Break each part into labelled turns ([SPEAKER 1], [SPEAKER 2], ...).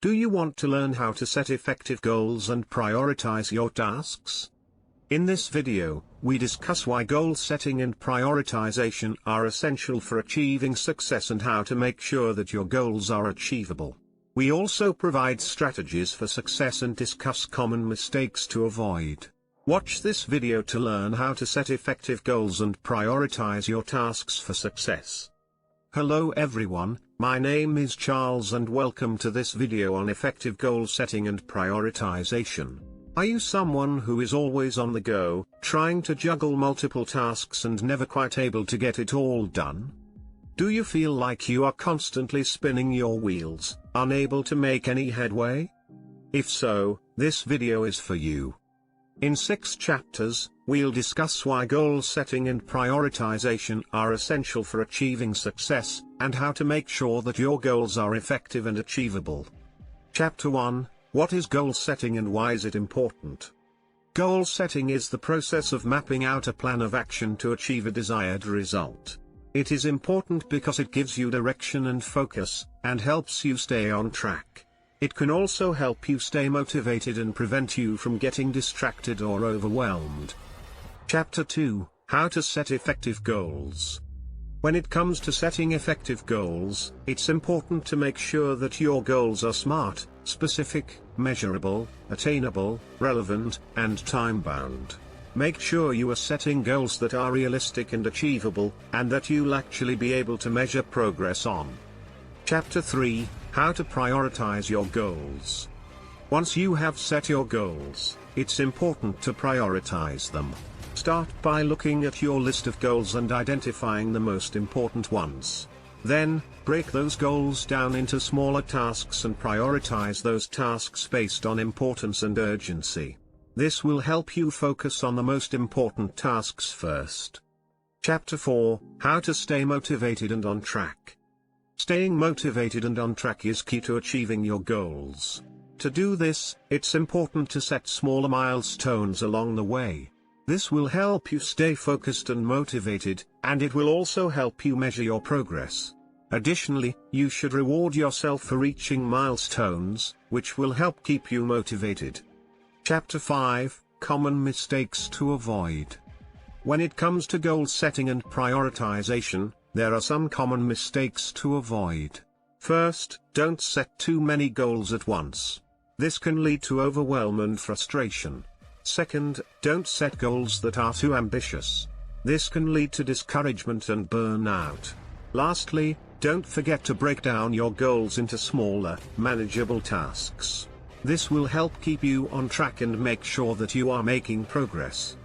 [SPEAKER 1] Do you want to learn how to set effective goals and prioritize your tasks? In this video, we discuss why goal setting and prioritization are essential for achieving success and how to make sure that your goals are achievable. We also provide strategies for success and discuss common mistakes to avoid. Watch this video to learn how to set effective goals and prioritize your tasks for success. Hello everyone, my name is Charles and welcome to this video on effective goal setting and prioritization. Are you someone who is always on the go, trying to juggle multiple tasks and never quite able to get it all done? Do you feel like you are constantly spinning your wheels, unable to make any headway? If so, this video is for you. In 6 chapters, we'll discuss why goal setting and prioritization are essential for achieving success, and how to make sure that your goals are effective and achievable. Chapter 1, What is goal setting and why is it important? Goal setting is the process of mapping out a plan of action to achieve a desired result. It is important because it gives you direction and focus, and helps you stay on track. It can also help you stay motivated and prevent you from getting distracted or overwhelmed. Chapter 2, How to set effective goals. When it comes to setting effective goals, it's important to make sure that your goals are smart, specific, measurable, attainable, relevant, and time-bound. Make sure you are setting goals that are realistic and achievable, and that you'll actually be able to measure progress on. Chapter 3, How to prioritize your goals. Once you have set your goals, it's important to prioritize them. Start by looking at your list of goals and identifying the most important ones. Then, break those goals down into smaller tasks and prioritize those tasks based on importance and urgency. This will help you focus on the most important tasks first. Chapter 4, How to stay motivated and on track. Staying motivated and on track is key to achieving your goals. To do this, it's important to set smaller milestones along the way. This will help you stay focused and motivated, and it will also help you measure your progress. Additionally, you should reward yourself for reaching milestones, which will help keep you motivated. Chapter 5, Common mistakes to avoid. When it comes to goal setting and prioritization, there are some common mistakes to avoid. First, don't set too many goals at once. This can lead to overwhelm and frustration. Second, don't set goals that are too ambitious. This can lead to discouragement and burnout. Lastly, don't forget to break down your goals into smaller, manageable tasks. This will help keep you on track and make sure that you are making progress.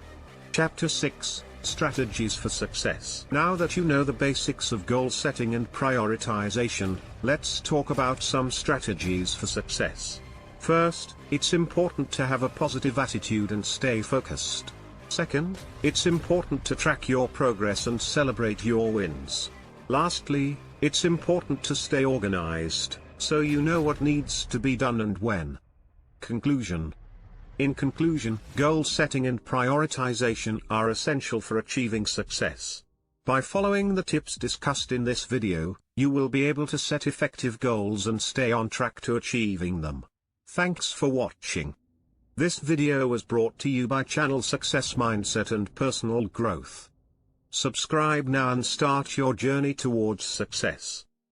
[SPEAKER 1] Chapter 6, Strategies for Success. Now that you know the basics of goal setting and prioritization, let's talk about some strategies for success. First, it's important to have a positive attitude and stay focused. Second, it's important to track your progress and celebrate your wins. Lastly, it's important to stay organized, so you know what needs to be done and when. Conclusion. In conclusion, goal setting and prioritization are essential for achieving success. By following the tips discussed in this video, you will be able to set effective goals and stay on track to achieving them. Thanks for watching. This video was brought to you by Channel Success Mindset and Personal Growth. Subscribe now and start your journey towards success.